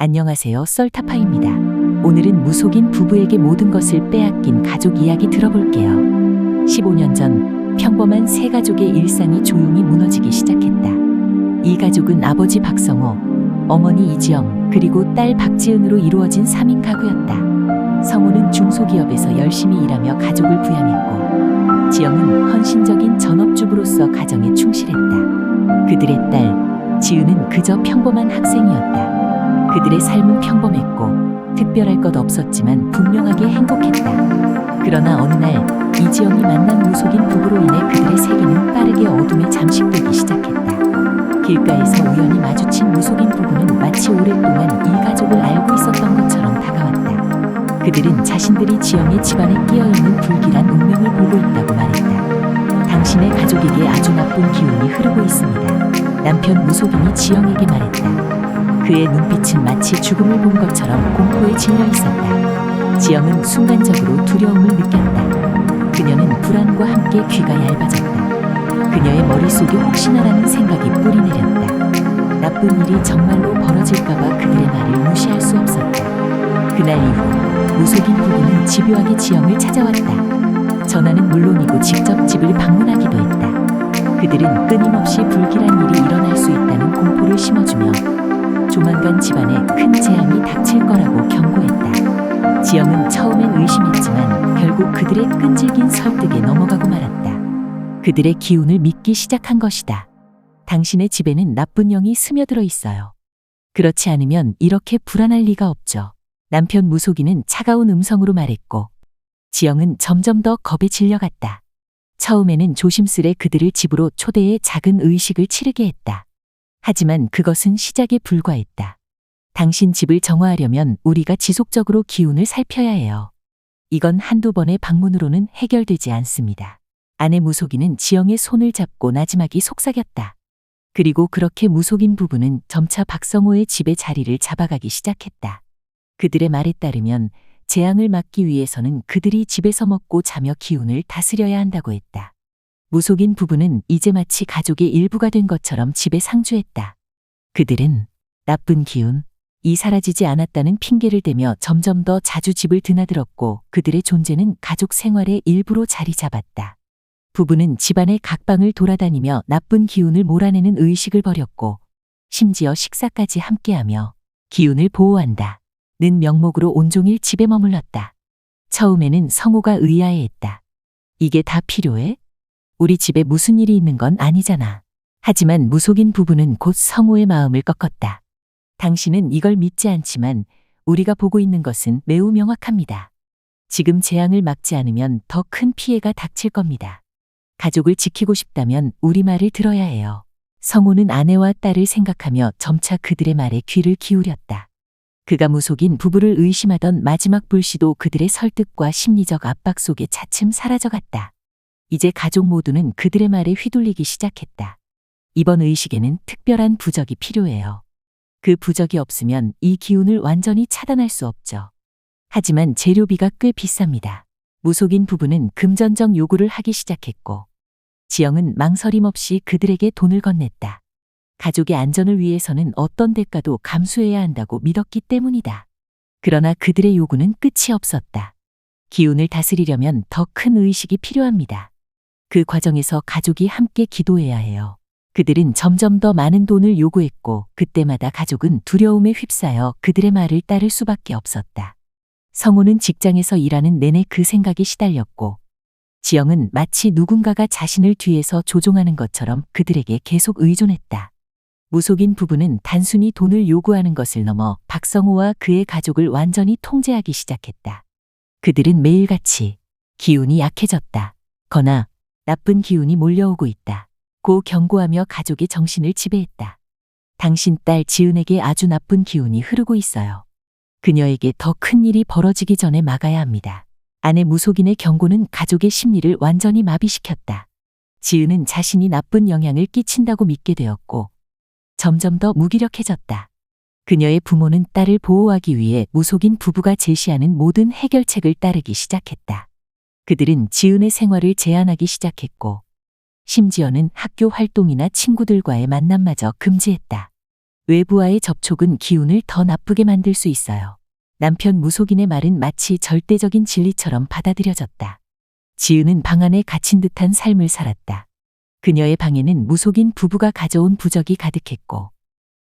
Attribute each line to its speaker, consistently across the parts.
Speaker 1: 안녕하세요, 썰타파입니다. 오늘은 무속인 부부에게 모든 것을 빼앗긴 가족 이야기 들어볼게요. 15년 전 평범한 세 가족의 일상이 조용히 무너지기 시작했다. 이 가족은 아버지 박성호, 어머니 이지영, 그리고 딸 박지은으로 이루어진 3인 가구였다. 성호는 중소기업에서 열심히 일하며 가족을 부양했고, 지영은 헌신적인 전업주부로서 가정에 충실했다. 그들의 딸 지은은 그저 평범한 학생이었다. 그들의 삶은 평범했고 특별할 것 없었지만 분명하게 행복했다. 그러나 어느 날 이지영이 만난 무속인 부부로 인해 그들의 세계는 빠르게 어둠에 잠식되기 시작했다. 길가에서 우연히 마주친 무속인 부부는 마치 오랫동안 이 가족을 알고 있었던 것처럼 다가왔다. 그들은 자신들이 지영의 집안에 끼어있는 불길한 운명을 보고 있다고 말했다. 당신의 가족에게 아주 나쁜 기운이 흐르고 있습니다. 남편 무속인이 지영에게 말했다. 그의 눈빛은 마치 죽음을 본 것처럼 공포에 질려 있었다. 지영은 순간적으로 두려움을 느꼈다. 그녀는 불안과 함께 귀가 얇아졌다. 그녀의 머릿속에 혹시나라는 생각이 뿌리내렸다. 나쁜 일이 정말로 벌어질까봐 그들의 말을 무시할 수 없었다. 그날 이후 무속인 부부는 집요하게 지영을 찾아왔다. 전화는 물론이고 직접 집을 방문하기도 했다. 그들은 끊임없이 불길한 일이 일어날 수 있다는 공포를 심어주며 조만간 집안에 큰 재앙이 닥칠 거라고 경고했다. 지영은 처음엔 의심했지만 결국 그들의 끈질긴 설득에 넘어가고 말았다. 그들의 기운을 믿기 시작한 것이다. 당신의 집에는 나쁜 영이 스며들어 있어요. 그렇지 않으면 이렇게 불안할 리가 없죠. 남편 무속인은 차가운 음성으로 말했고, 지영은 점점 더 겁에 질려갔다. 처음에는 조심스레 그들을 집으로 초대해 작은 의식을 치르게 했다. 하지만 그것은 시작에 불과했다. 당신 집을 정화하려면 우리가 지속적으로 기운을 살펴야 해요. 이건 한두 번의 방문으로는 해결되지 않습니다. 아내 무속인은 지영의 손을 잡고 나지막이 속삭였다. 그리고 그렇게 무속인 부부는 점차 박성호의 집의 자리를 잡아가기 시작했다. 그들의 말에 따르면 재앙을 막기 위해서는 그들이 집에서 먹고 자며 기운을 다스려야 한다고 했다. 무속인 부부는 이제 마치 가족의 일부가 된 것처럼 집에 상주했다. 그들은 나쁜 기운이 사라지지 않았다는 핑계를 대며 점점 더 자주 집을 드나들었고 그들의 존재는 가족 생활의 일부로 자리 잡았다. 부부는 집안의 각 방을 돌아다니며 나쁜 기운을 몰아내는 의식을 벌였고 심지어 식사까지 함께하며 기운을 보호한다는 명목으로 온종일 집에 머물렀다. 처음에는 성호가 의아해했다. 이게 다 필요해? 우리 집에 무슨 일이 있는 건 아니잖아. 하지만 무속인 부부는 곧 성호의 마음을 꺾었다. 당신은 이걸 믿지 않지만 우리가 보고 있는 것은 매우 명확합니다. 지금 재앙을 막지 않으면 더 큰 피해가 닥칠 겁니다. 가족을 지키고 싶다면 우리 말을 들어야 해요. 성호는 아내와 딸을 생각하며 점차 그들의 말에 귀를 기울였다. 그가 무속인 부부를 의심하던 마지막 불씨도 그들의 설득과 심리적 압박 속에 차츰 사라져갔다. 이제 가족 모두는 그들의 말에 휘둘리기 시작했다. 이번 의식에는 특별한 부적이 필요해요. 그 부적이 없으면 이 기운을 완전히 차단할 수 없죠. 하지만 재료비가 꽤 비쌉니다. 무속인 부부는 금전적 요구를 하기 시작했고, 지영은 망설임 없이 그들에게 돈을 건넸다. 가족의 안전을 위해서는 어떤 대가도 감수해야 한다고 믿었기 때문이다. 그러나 그들의 요구는 끝이 없었다. 기운을 다스리려면 더 큰 의식이 필요합니다. 그 과정에서 가족이 함께 기도해야 해요. 그들은 점점 더 많은 돈을 요구했고 그때마다 가족은 두려움에 휩싸여 그들의 말을 따를 수밖에 없었다. 성호는 직장에서 일하는 내내 그 생각에 시달렸고 지영은 마치 누군가가 자신을 뒤에서 조종하는 것처럼 그들에게 계속 의존했다. 무속인 부부는 단순히 돈을 요구하는 것을 넘어 박성호와 그의 가족을 완전히 통제하기 시작했다. 그들은 매일같이 기운이 약해졌다. 거나 나쁜 기운이 몰려오고 있다. 고 경고하며 가족의 정신을 지배했다. 당신 딸 지은에게 아주 나쁜 기운이 흐르고 있어요. 그녀에게 더 큰 일이 벌어지기 전에 막아야 합니다. 아내 무속인의 경고는 가족의 심리를 완전히 마비시켰다. 지은은 자신이 나쁜 영향을 끼친다고 믿게 되었고 점점 더 무기력해졌다. 그녀의 부모는 딸을 보호하기 위해 무속인 부부가 제시하는 모든 해결책을 따르기 시작했다. 그들은 지은의 생활을 제한하기 시작했고 심지어는 학교 활동이나 친구들과의 만남마저 금지했다. 외부와의 접촉은 기운을 더 나쁘게 만들 수 있어요. 남편 무속인의 말은 마치 절대적인 진리처럼 받아들여졌다. 지은은 방 안에 갇힌 듯한 삶을 살았다. 그녀의 방에는 무속인 부부가 가져온 부적이 가득했고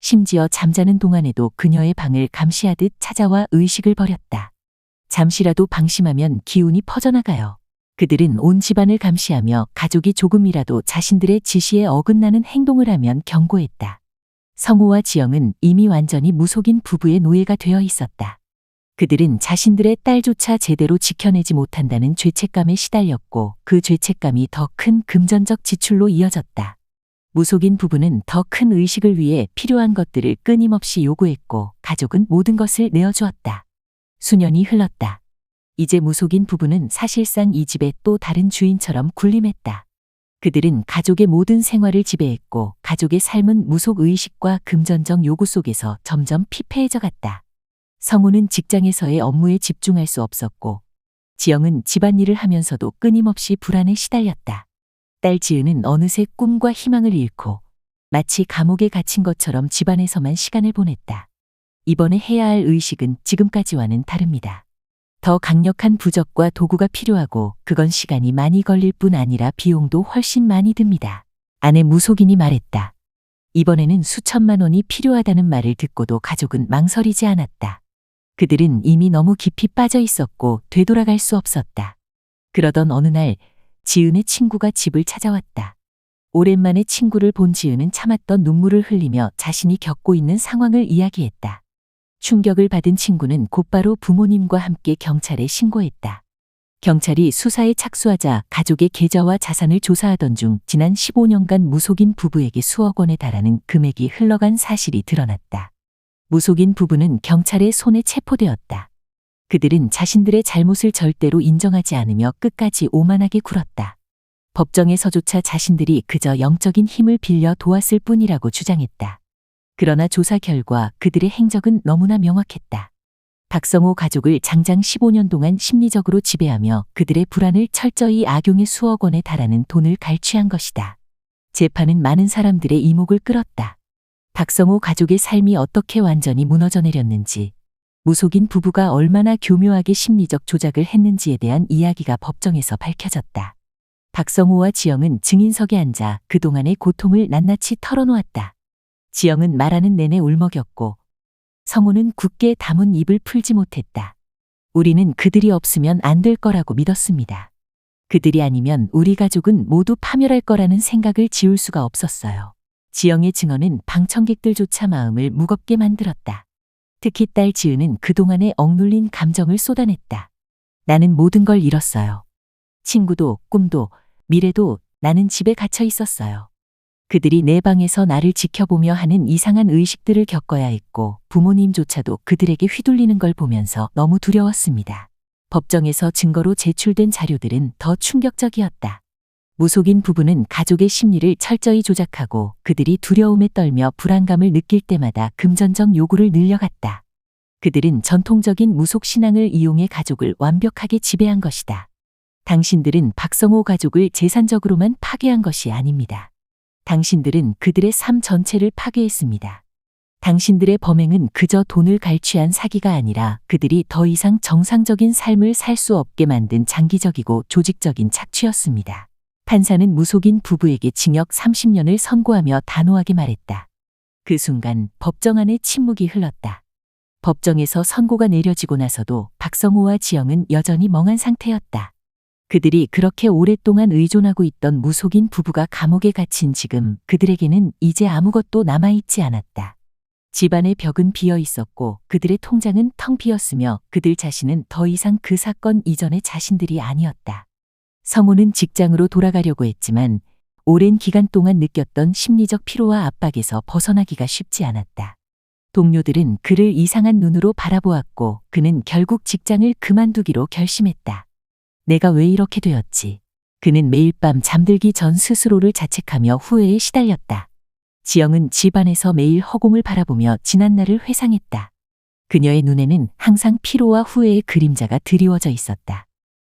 Speaker 1: 심지어 잠자는 동안에도 그녀의 방을 감시하듯 찾아와 의식을 벌였다. 잠시라도 방심하면 기운이 퍼져나가요. 그들은 온 집안을 감시하며 가족이 조금이라도 자신들의 지시에 어긋나는 행동을 하면 경고했다. 성우와 지영은 이미 완전히 무속인 부부의 노예가 되어 있었다. 그들은 자신들의 딸조차 제대로 지켜내지 못한다는 죄책감에 시달렸고 그 죄책감이 더 큰 금전적 지출로 이어졌다. 무속인 부부는 더 큰 의식을 위해 필요한 것들을 끊임없이 요구했고 가족은 모든 것을 내어주었다. 수년이 흘렀다. 이제 무속인 부부는 사실상 이 집의 또 다른 주인처럼 군림했다. 그들은 가족의 모든 생활을 지배했고 가족의 삶은 무속 의식과 금전적 요구 속에서 점점 피폐해져 갔다. 성우는 직장에서의 업무에 집중할 수 없었고 지영은 집안일을 하면서도 끊임없이 불안에 시달렸다. 딸 지은은 어느새 꿈과 희망을 잃고 마치 감옥에 갇힌 것처럼 집안에서만 시간을 보냈다. 이번에 해야 할 의식은 지금까지와는 다릅니다. 더 강력한 부적과 도구가 필요하고 그건 시간이 많이 걸릴 뿐 아니라 비용도 훨씬 많이 듭니다. 아내 무속인이 말했다. 이번에는 수천만 원이 필요하다는 말을 듣고도 가족은 망설이지 않았다. 그들은 이미 너무 깊이 빠져 있었고 되돌아갈 수 없었다. 그러던 어느 날 지은의 친구가 집을 찾아왔다. 오랜만에 친구를 본 지은은 참았던 눈물을 흘리며 자신이 겪고 있는 상황을 이야기했다. 충격을 받은 친구는 곧바로 부모님과 함께 경찰에 신고했다. 경찰이 수사에 착수하자 가족의 계좌와 자산을 조사하던 중 지난 15년간 무속인 부부에게 수억 원에 달하는 금액이 흘러간 사실이 드러났다. 무속인 부부는 경찰의 손에 체포되었다. 그들은 자신들의 잘못을 절대로 인정하지 않으며 끝까지 오만하게 굴었다. 법정에서조차 자신들이 그저 영적인 힘을 빌려 도왔을 뿐이라고 주장했다. 그러나 조사 결과 그들의 행적은 너무나 명확했다. 박성호 가족을 장장 15년 동안 심리적으로 지배하며 그들의 불안을 철저히 악용해 수억 원에 달하는 돈을 갈취한 것이다. 재판은 많은 사람들의 이목을 끌었다. 박성호 가족의 삶이 어떻게 완전히 무너져 내렸는지, 무속인 부부가 얼마나 교묘하게 심리적 조작을 했는지에 대한 이야기가 법정에서 밝혀졌다. 박성호와 지영은 증인석에 앉아 그동안의 고통을 낱낱이 털어놓았다. 지영은 말하는 내내 울먹였고 성호는 굳게 담은 입을 풀지 못했다. 우리는 그들이 없으면 안 될 거라고 믿었습니다. 그들이 아니면 우리 가족은 모두 파멸할 거라는 생각을 지울 수가 없었어요. 지영의 증언은 방청객들조차 마음을 무겁게 만들었다. 특히 딸 지은은 그동안의 억눌린 감정을 쏟아냈다. 나는 모든 걸 잃었어요. 친구도, 꿈도, 미래도 나는 집에 갇혀 있었어요. 그들이 내 방에서 나를 지켜보며 하는 이상한 의식들을 겪어야 했고 부모님조차도 그들에게 휘둘리는 걸 보면서 너무 두려웠습니다. 법정에서 증거로 제출된 자료들은 더 충격적이었다. 무속인 부부는 가족의 심리를 철저히 조작하고 그들이 두려움에 떨며 불안감을 느낄 때마다 금전적 요구를 늘려갔다. 그들은 전통적인 무속 신앙을 이용해 가족을 완벽하게 지배한 것이다. 당신들은 박성호 가족을 재산적으로만 파괴한 것이 아닙니다. 당신들은 그들의 삶 전체를 파괴했습니다. 당신들의 범행은 그저 돈을 갈취한 사기가 아니라 그들이 더 이상 정상적인 삶을 살 수 없게 만든 장기적이고 조직적인 착취였습니다. 판사는 무속인 부부에게 징역 30년을 선고하며 단호하게 말했다. 그 순간 법정 안에 침묵이 흘렀다. 법정에서 선고가 내려지고 나서도 박성호와 지영은 여전히 멍한 상태였다. 그들이 그렇게 오랫동안 의존하고 있던 무속인 부부가 감옥에 갇힌 지금 그들에게는 이제 아무것도 남아있지 않았다. 집안의 벽은 비어 있었고 그들의 통장은 텅 비었으며 그들 자신은 더 이상 그 사건 이전의 자신들이 아니었다. 성우는 직장으로 돌아가려고 했지만 오랜 기간 동안 느꼈던 심리적 피로와 압박에서 벗어나기가 쉽지 않았다. 동료들은 그를 이상한 눈으로 바라보았고 그는 결국 직장을 그만두기로 결심했다. 내가 왜 이렇게 되었지? 그는 매일 밤 잠들기 전 스스로를 자책하며 후회에 시달렸다. 지영은 집안에서 매일 허공을 바라보며 지난날을 회상했다. 그녀의 눈에는 항상 피로와 후회의 그림자가 드리워져 있었다.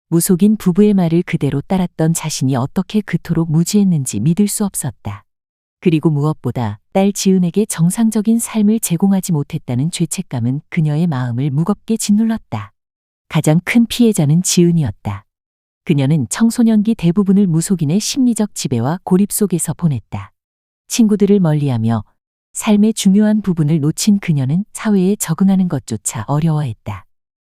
Speaker 1: 무속인 부부의 말을 그대로 따랐던 자신이 어떻게 그토록 무지했는지 믿을 수 없었다. 그리고 무엇보다 딸 지은에게 정상적인 삶을 제공하지 못했다는 죄책감은 그녀의 마음을 무겁게 짓눌렀다. 가장 큰 피해자는 지은이었다. 그녀는 청소년기 대부분을 무속인의 심리적 지배와 고립 속에서 보냈다. 친구들을 멀리하며 삶의 중요한 부분을 놓친 그녀는 사회에 적응하는 것조차 어려워했다.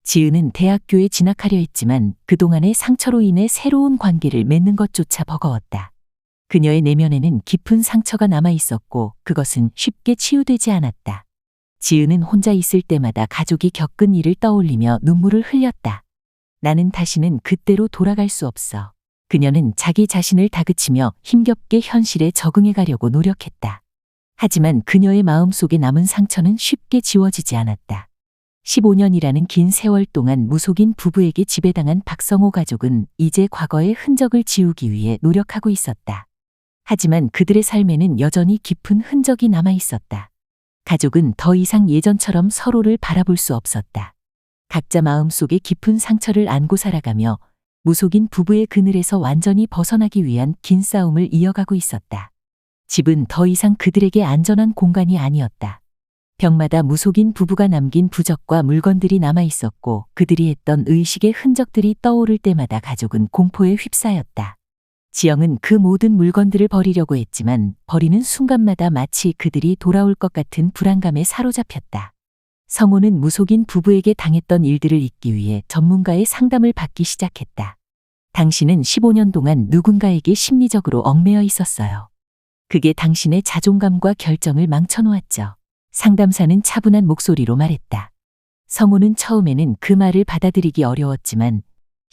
Speaker 1: 지은은 대학교에 진학하려 했지만 그동안의 상처로 인해 새로운 관계를 맺는 것조차 버거웠다. 그녀의 내면에는 깊은 상처가 남아 있었고 그것은 쉽게 치유되지 않았다. 지은은 혼자 있을 때마다 가족이 겪은 일을 떠올리며 눈물을 흘렸다. 나는 다시는 그때로 돌아갈 수 없어. 그녀는 자기 자신을 다그치며 힘겹게 현실에 적응해 가려고 노력했다. 하지만 그녀의 마음속에 남은 상처는 쉽게 지워지지 않았다. 15년이라는 긴 세월 동안 무속인 부부에게 지배당한 박성호 가족은 이제 과거의 흔적을 지우기 위해 노력하고 있었다. 하지만 그들의 삶에는 여전히 깊은 흔적이 남아 있었다. 가족은 더 이상 예전처럼 서로를 바라볼 수 없었다. 각자 마음속에 깊은 상처를 안고 살아가며 무속인 부부의 그늘에서 완전히 벗어나기 위한 긴 싸움을 이어가고 있었다. 집은 더 이상 그들에게 안전한 공간이 아니었다. 벽마다 무속인 부부가 남긴 부적과 물건들이 남아 있었고 그들이 했던 의식의 흔적들이 떠오를 때마다 가족은 공포에 휩싸였다. 지영은 그 모든 물건들을 버리려고 했지만 버리는 순간마다 마치 그들이 돌아올 것 같은 불안감에 사로잡혔다. 성호는 무속인 부부에게 당했던 일들을 잊기 위해 전문가의 상담을 받기 시작했다. 당신은 15년 동안 누군가에게 심리적으로 얽매여 있었어요. 그게 당신의 자존감과 결정을 망쳐놓았죠. 상담사는 차분한 목소리로 말했다. 성호는 처음에는 그 말을 받아들이기 어려웠지만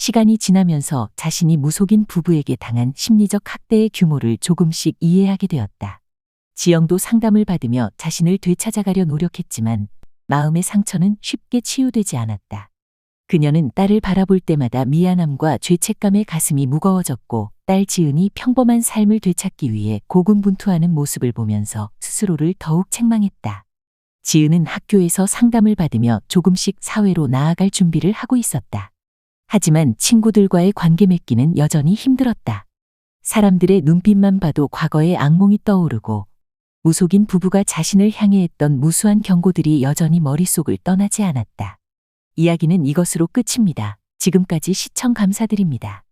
Speaker 1: 시간이 지나면서 자신이 무속인 부부에게 당한 심리적 학대의 규모를 조금씩 이해하게 되었다. 지영도 상담을 받으며 자신을 되찾아가려 노력했지만 마음의 상처는 쉽게 치유되지 않았다. 그녀는 딸을 바라볼 때마다 미안함과 죄책감에 가슴이 무거워졌고 딸 지은이 평범한 삶을 되찾기 위해 고군분투하는 모습을 보면서 스스로를 더욱 책망했다. 지은은 학교에서 상담을 받으며 조금씩 사회로 나아갈 준비를 하고 있었다. 하지만 친구들과의 관계 맺기는 여전히 힘들었다. 사람들의 눈빛만 봐도 과거의 악몽이 떠오르고 무속인 부부가 자신을 향해 했던 무수한 경고들이 여전히 머릿속을 떠나지 않았다. 이야기는 이것으로 끝입니다. 지금까지 시청 감사드립니다.